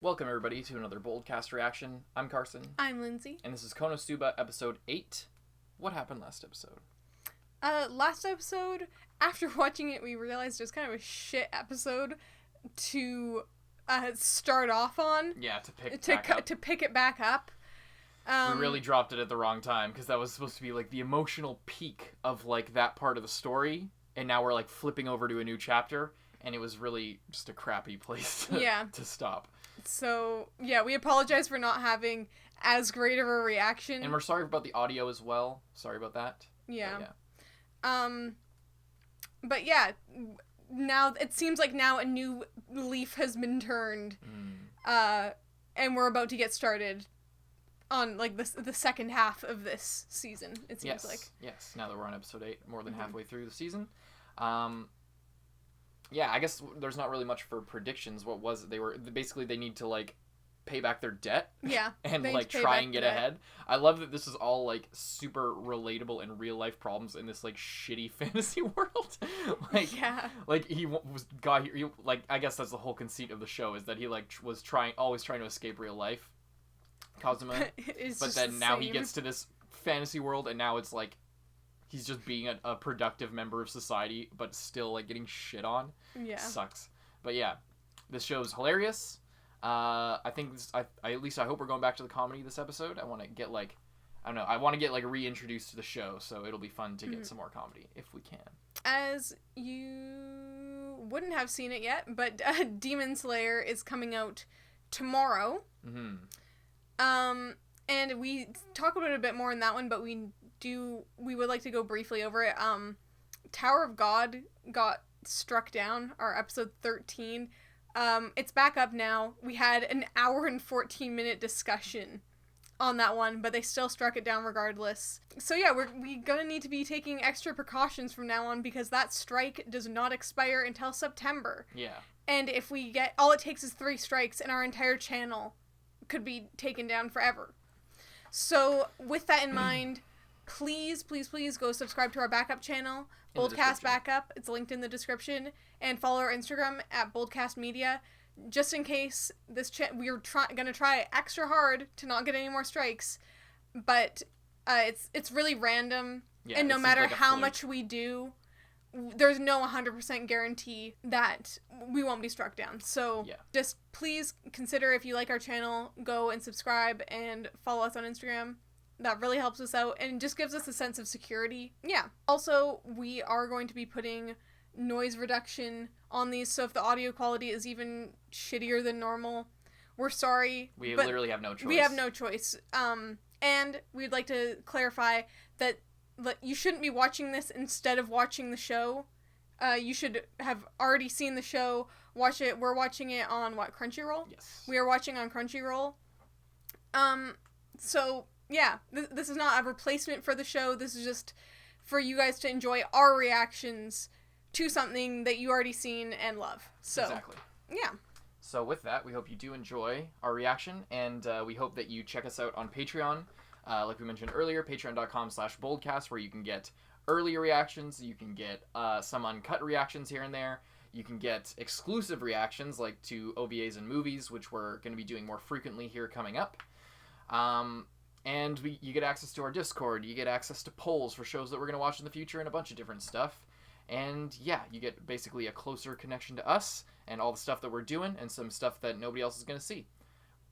Welcome everybody to another Boldcast reaction. I'm Carson. I'm Lindsay. And this is Konosuba episode 8. What happened last episode? Last episode, after watching it, we realized it was kind of a shit episode to start off on. Yeah, to pick it back up. We really dropped it at the wrong time because that was supposed to be like the emotional peak of like that part of the story, and now we're like flipping over to a new chapter, and it was really just a crappy place to stop. So, yeah, we apologize for not having as great of a reaction. And we're sorry about the audio as well. Sorry about that. Yeah. But yeah, now it seems like now a new leaf has been turned. And we're about to get started on like the second half of this season, it seems like. Yes, now that we're on episode 8, more than halfway through the season. Yeah, I guess there's not really much for predictions. What was it? They need to like pay back their debt. Yeah. And like try and get ahead. I love that this is all like super relatable and real life problems in this like shitty fantasy world. Like he got here. Like I guess that's the whole conceit of the show, is that he like was always trying to escape real life. Kazuma. But then now he gets to this fantasy world, and now it's like he's just being a productive member of society, but still like getting shit on. Yeah. Sucks. But yeah, this show's hilarious. I think at least I hope we're going back to the comedy this episode. I want to get like, I don't know, I want to get like reintroduced to the show, so it'll be fun to get some more comedy if we can. As you wouldn't have seen it yet, but Demon Slayer is coming out tomorrow. And we talk about it a bit more in that one, but we would like to go briefly over it. Tower of God got struck down, our episode 13. It's back up now. We had an hour and 14-minute discussion on that one, but they still struck it down regardless. So yeah, we're gonna need to be taking extra precautions from now on, because that strike does not expire until September. Yeah. And if we get, all it takes is 3 strikes and our entire channel could be taken down forever. So with that in mind, please go subscribe to our backup channel, Boldcast Backup. It's linked in the description. And follow our Instagram at Boldcast Media, just in case we're gonna try extra hard to not get any more strikes. But it's really random, and no matter how much we do, there's no 100% guarantee that we won't be struck down. So just please consider, if you like our channel, go and subscribe and follow us on Instagram. That really helps us out and just gives us a sense of security. Yeah. Also, we are going to be putting noise reduction on these, so if the audio quality is even shittier than normal, we're sorry. We literally have no choice. We have no choice. And we'd like to clarify that you shouldn't be watching this instead of watching the show. You should have already seen the show. Watch it. We're watching it on Crunchyroll? Yes. We are watching on Crunchyroll. So yeah, this is not a replacement for the show. This is just for you guys to enjoy our reactions to something that you already seen and love. So exactly. Yeah. So with that, we hope you do enjoy our reaction, and we hope that you check us out on Patreon. Like we mentioned earlier, patreon.com/boldcast, where you can get early reactions, you can get some uncut reactions here and there, you can get exclusive reactions like to OVAs and movies, which we're going to be doing more frequently here coming up. And you get access to our Discord, you get access to polls for shows that we're going to watch in the future, and a bunch of different stuff. And yeah, you get basically a closer connection to us and all the stuff that we're doing, and some stuff that nobody else is going to see.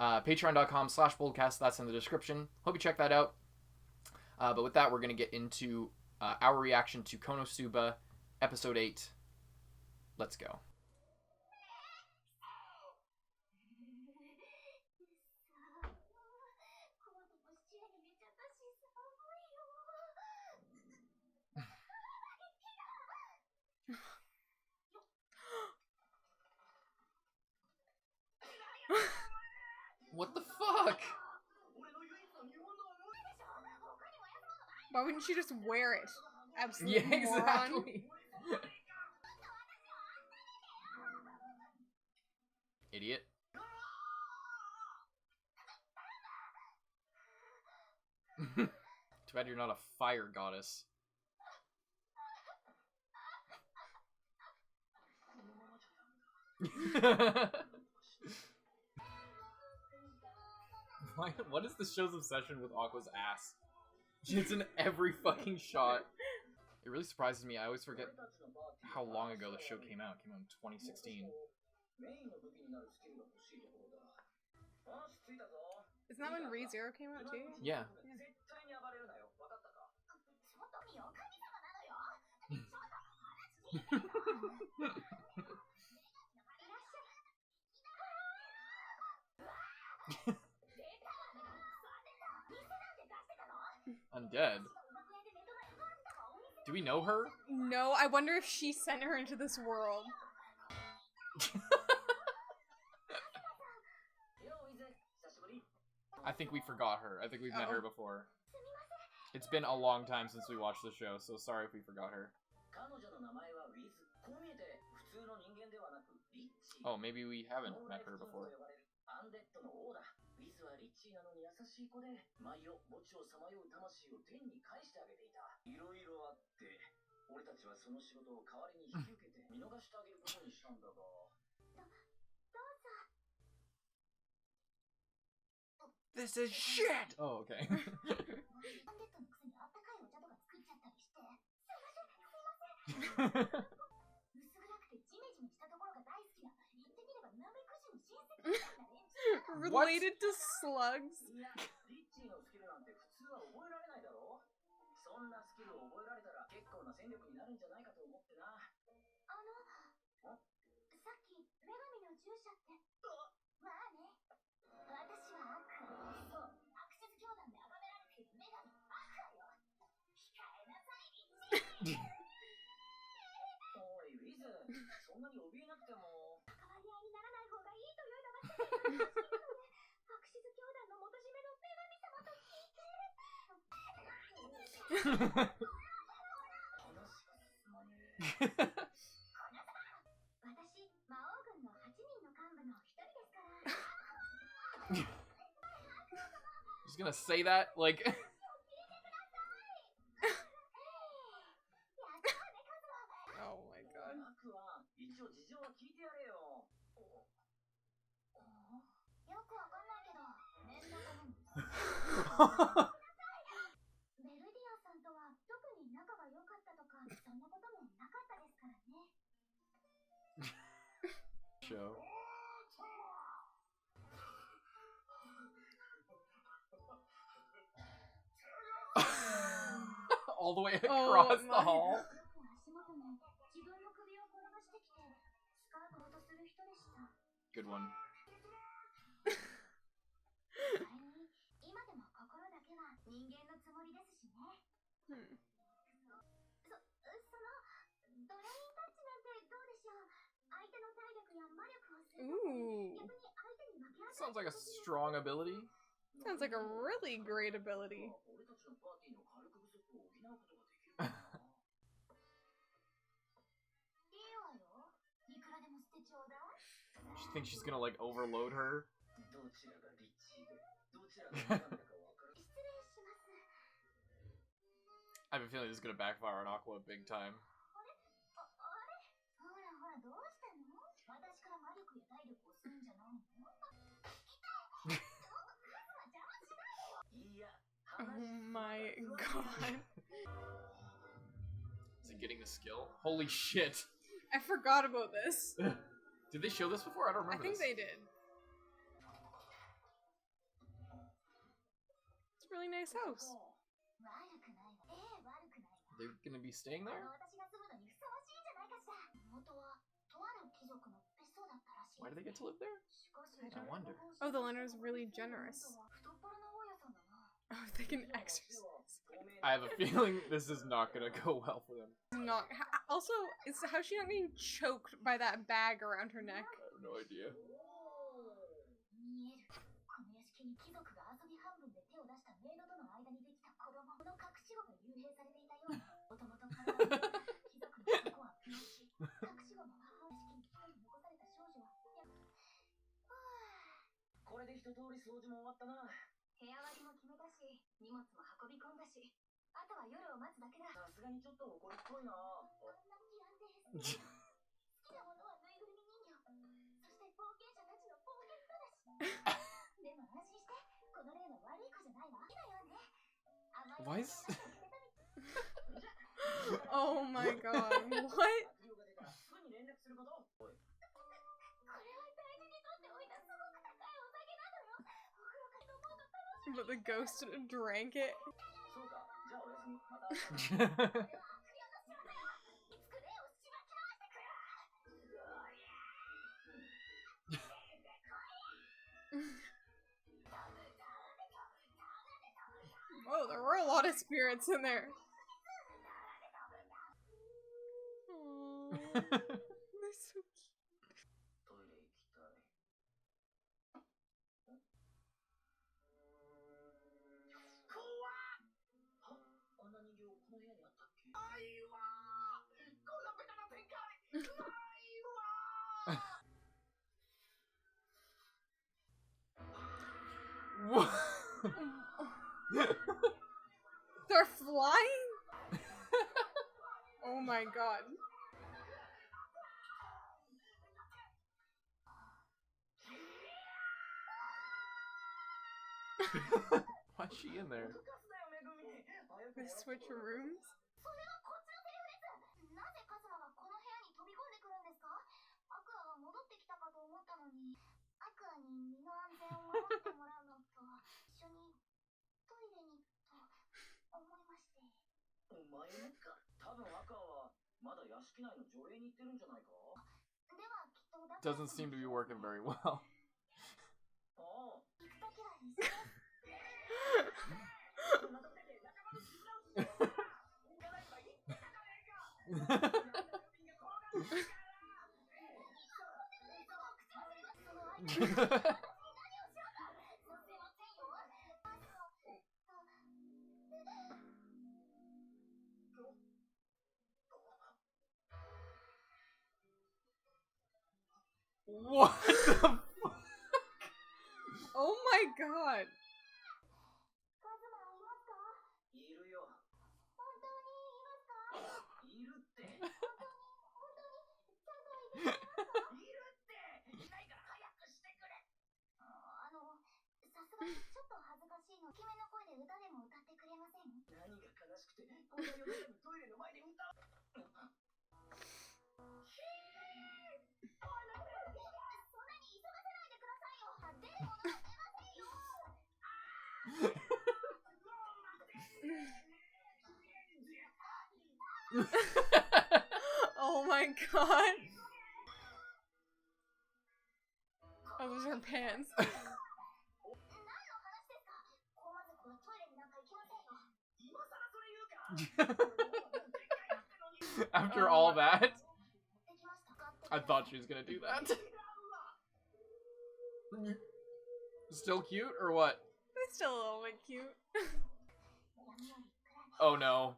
Patreon.com/boldcast, that's in the description. Hope you check that out. But with that, we're going to get into our reaction to Konosuba episode 8. Let's go. What the fuck? Why wouldn't she just wear it? Absolutely. Yeah, exactly. Idiot. Too bad you're not a fire goddess. What is the show's obsession with Aqua's ass? It's in every fucking shot. It really surprises me. I always forget how long ago the show came out. It came out in 2016. Isn't that when ReZero came out too? Yeah. Undead. Do we know her? No, I wonder if she sent her into this world. I think we forgot her. I think we've met her before. It's been a long time since we watched the show, so sorry if we forgot her. Oh, maybe we haven't met her before. This is shit! Oh, okay. Related to slugs? Just gonna say that, like... Oh my god. Show. All the way across the hall. Good one. Ooh. Sounds like a strong ability. Sounds like a really great ability. She thinks she's gonna like overload her. I have a feeling this is gonna backfire on Aqua big time. Oh my god. Is it getting the skill? Holy shit. I forgot about this. Did they show this before? I don't remember. I think this. they did. It's a really nice house. They're gonna be staying there? Why do they get to live there? I wonder. Oh, the Leonard's really generous. Oh, they can exercise. I have a feeling this is not gonna go well for them. Not. Also, how's she not getting choked by that bag around her neck? I have no idea. Why is... Oh my god, what? But the ghost drank it. Whoa, there were a lot of spirits in there. Aww, they're so cute. What? They're flying? Oh my god. Why is she in there? They switch rooms? Doesn't seem to be working very well. What the fuck? Oh my god. Oh my god. Oh, those are pants. After all that, I thought she was gonna do that. Still cute or what? They're still a little bit cute. Oh no.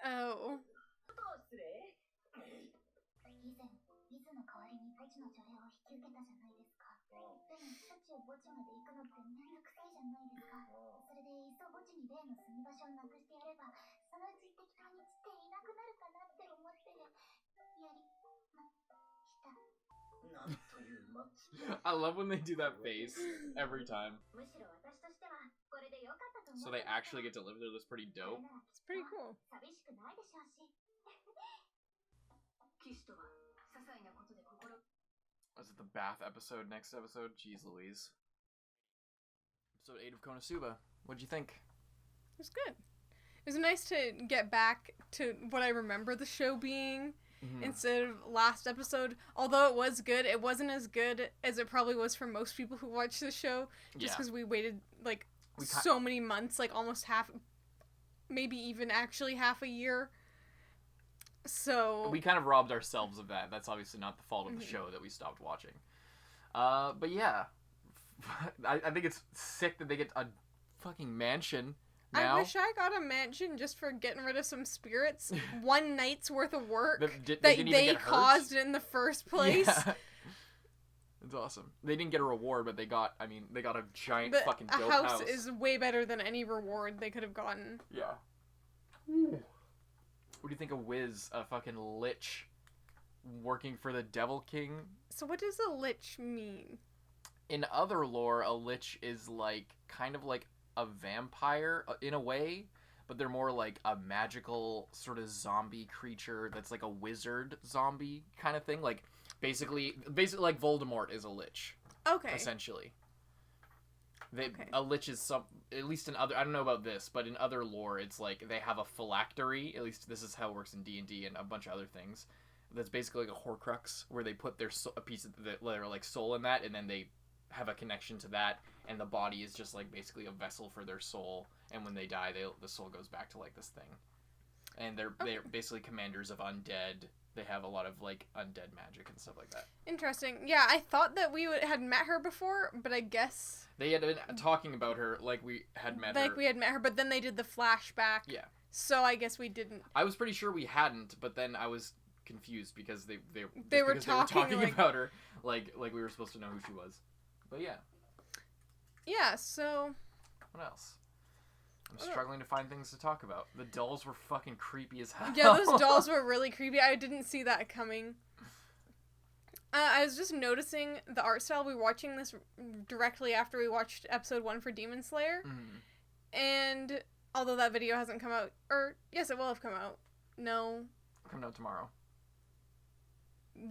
Oh. I love when they do that face every time. So they actually get to live there. That's pretty dope. It's pretty cool. Was it the bath episode next episode? Jeez Louise. Episode 8 of Konosuba. What'd you think? It was good. It was nice to get back to what I remember the show being instead of last episode. Although it was good, it wasn't as good as it probably was for most people who watch the show. Just because we waited like so many months, like almost half, maybe even actually half a year. So we kind of robbed ourselves of that. That's obviously not the fault of the show that we stopped watching. But yeah, I think it's sick that they get a fucking mansion now. I wish I got a mansion just for getting rid of some spirits. One night's worth of work that they caused in the first place. Yeah. It's awesome. They didn't get a reward, but they got a giant fucking dope house. A house is way better than any reward they could have gotten. Yeah. Ooh. What do you think of Wiz, a fucking lich, working for the Devil King? So what does a lich mean? In other lore, a lich is like kind of like a vampire in a way, but they're more like a magical sort of zombie creature that's like a wizard zombie kind of thing. Like basically like Voldemort is a lich. Okay. Essentially. A lich is at least in other, I don't know about this, but in other lore, it's like they have a phylactery. At least this is how it works in D&D and a bunch of other things. That's basically like a Horcrux, where they put a piece of their like soul in that, and then they have a connection to that, and the body is just like basically a vessel for their soul. And when they die, the soul goes back to like this thing. And they're basically commanders of undead. They have a lot of like undead magic and stuff like that. Interesting. Yeah, I thought that we had met her before, but I guess they had been talking about her like we had met her. Like we had met her, but then they did the flashback. Yeah. So I guess we didn't. I was pretty sure we hadn't, but then I was confused because they were talking like, about her like we were supposed to know who she was. But yeah. Yeah. So. What else? I'm struggling to find things to talk about. The dolls were fucking creepy as hell. Yeah, those dolls were really creepy. I didn't see that coming. I was just noticing the art style. We were watching this directly after we watched episode 1 for Demon Slayer. Mm-hmm. And although that video hasn't come out, or yes, it will have come out. No. Coming out tomorrow.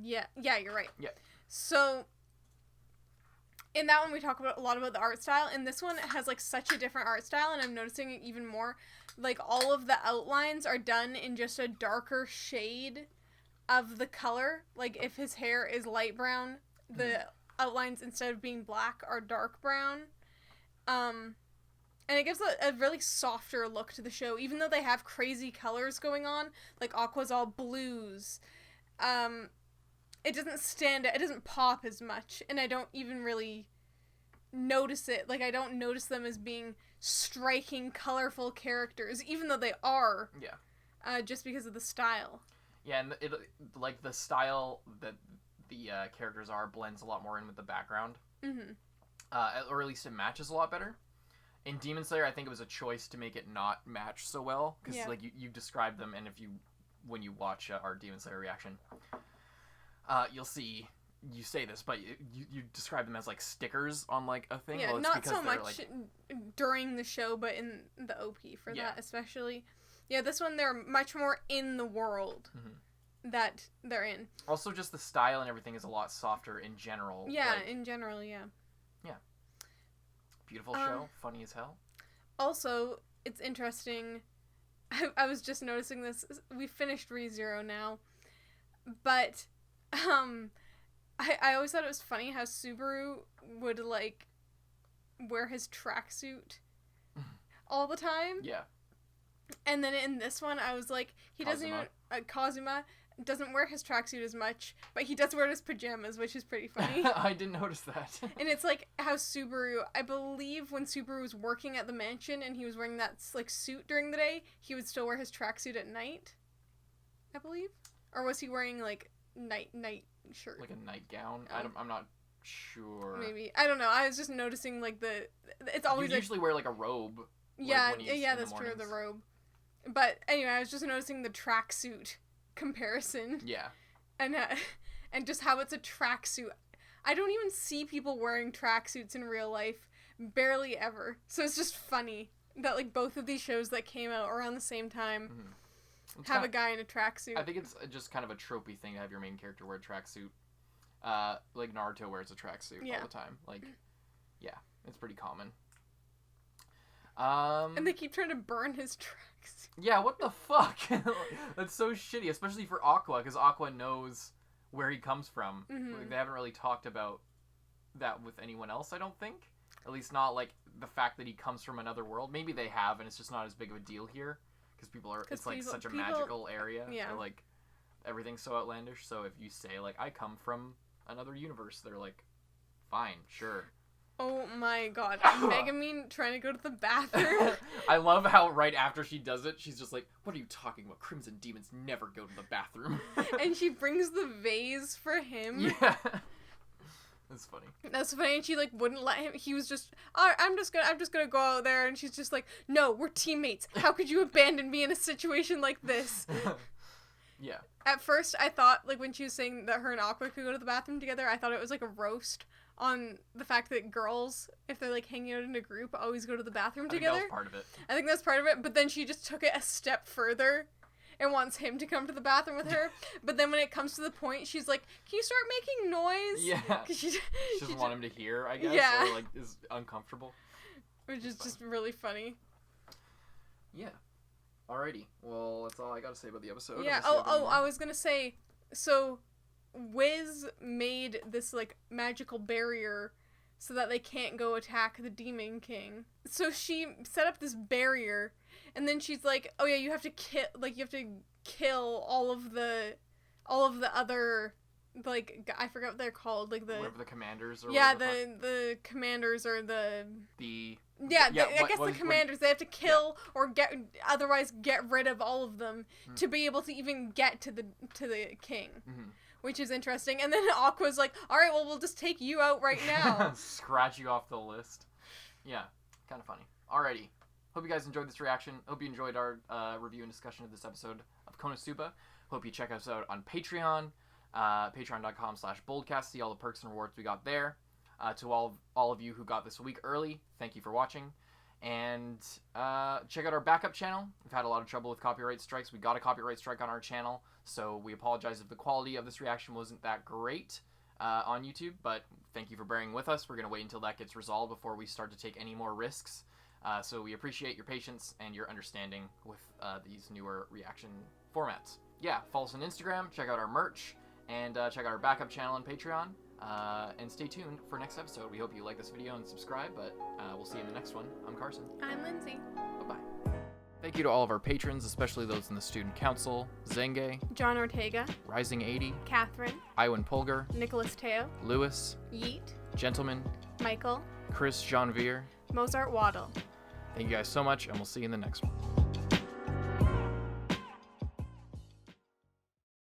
Yeah, you're right. Yeah. So in that one, we talk a lot about the art style, and this one has, like, such a different art style, and I'm noticing it even more. Like, all of the outlines are done in just a darker shade of the color. Like, if his hair is light brown, the outlines, instead of being black, are dark brown. And it gives a really softer look to the show, even though they have crazy colors going on. Like, Aqua's all blues. It doesn't stand out. It doesn't pop as much, and I don't even really notice it. Like, I don't notice them as being striking, colorful characters, even though they are. Yeah. Just because of the style. Yeah, and it like the style that the characters are blends a lot more in with the background. Mm-hmm. Or at least it matches a lot better. In Demon Slayer, I think it was a choice to make it not match so well, because like you described them, and when you watch our Demon Slayer reaction. You'll see, you say this, but you describe them as, like, stickers on, like, a thing. Yeah, well, not so much like, during the show, but in the OP for that, especially. Yeah, this one, they're much more in the world that they're in. Also, just the style and everything is a lot softer in general. Yeah, like, in general, yeah. Yeah. Beautiful show, funny as hell. Also, it's interesting, I was just noticing this, we finished ReZero now, but I always thought it was funny how Subaru would, like, wear his tracksuit all the time. Yeah. And then in this one, I was like, Kazuma doesn't wear his tracksuit as much, but he does wear his pajamas, which is pretty funny. I didn't notice that. And it's like how Subaru, I believe when Subaru was working at the mansion and he was wearing that, like, suit during the day, he would still wear his tracksuit at night, I believe. Or was he wearing, like, night shirt, like a nightgown? I'm not sure. Maybe, I don't know. I was just noticing, like, it's always you usually wear like a robe. Yeah, that's true, the robe. But anyway, I was just noticing the tracksuit comparison. Yeah. And just how it's a tracksuit. I don't even see people wearing tracksuits in real life, barely ever. So it's just funny that, like, both of these shows that came out around the same time. Have a guy in a tracksuit. I think it's just kind of a tropey thing to have your main character wear a tracksuit. Like Naruto wears a tracksuit all the time. Like, yeah, it's pretty common. And they keep trying to burn his tracksuit. Yeah, what the fuck? That's so shitty, especially for Aqua, because Aqua knows where he comes from. Like, they haven't really talked about that with anyone else, I don't think. At least not, like, the fact that he comes from another world. Maybe they have, and it's just not as big of a deal here. Because it's like such a magical area. Yeah. So, like, everything's so outlandish. So if you say, like, I come from another universe, they're like, fine, sure. Oh my god. Megumin trying to go to the bathroom. I love how right after she does it, she's just like, what are you talking about? Crimson demons never go to the bathroom. And she brings the vase for him. Yeah. That's funny. That's funny, and she, like, wouldn't let him. He was just, alright, I'm just gonna go out there, and she's just like, no, we're teammates. How could you abandon me in a situation like this? Yeah. At first, I thought, like, when she was saying that her and Aqua could go to the bathroom together, I thought it was, like, a roast on the fact that girls, if they're, like, hanging out in a group, always go to the bathroom together. I think that was part of it. I think that's part of it, but then she just took it a step further and wants him to come to the bathroom with her. But then when it comes to the point, she's like, can you start making noise? Yeah. She doesn't want him to hear, I guess, or, like, is uncomfortable. Which is just really funny. Yeah. Alrighty. Well, that's all I gotta say about the episode. Yeah. I was gonna say, so Wiz made this, like, magical barrier so that they can't go attack the Demon King. So she set up this barrier, and then she's like, oh yeah, you have to kill all of the other, like, I forgot what they're called, like, the whatever the commanders or the commanders or the commanders. They have to kill or otherwise get rid of all of them to be able to even get to the king. Mm-hmm. Which is interesting. And then Aqua's like, alright, well, we'll just take you out right now. Scratch you off the list. Yeah, kind of funny. Alrighty. Hope you guys enjoyed this reaction. Hope you enjoyed our review and discussion of this episode of Konosuba. Hope you check us out on Patreon. Patreon.com/boldcast. See all the perks and rewards we got there. To all of you who got this a week early, thank you for watching. And check out our backup channel. We've had a lot of trouble with copyright strikes. We got a copyright strike on our channel, so we apologize if the quality of this reaction wasn't that great on YouTube, but thank you for bearing with us. We're going to wait until that gets resolved before we start to take any more risks. So we appreciate your patience and your understanding with these newer reaction formats. Yeah, follow us on Instagram, check out our merch, and check out our backup channel on Patreon. And stay tuned for next episode. We hope you like this video and subscribe, but we'll see you in the next one. I'm Carson. I'm Lindsay. Bye-bye. Thank you to all of our patrons, especially those in the Student Council: Zenge, John Ortega, Rising 80, Catherine, Iwan Polgar, Nicholas Teo, Lewis, Yeet, Gentleman, Michael, Chris Jeanvier, Mozart Waddle. Thank you guys so much, and we'll see you in the next one.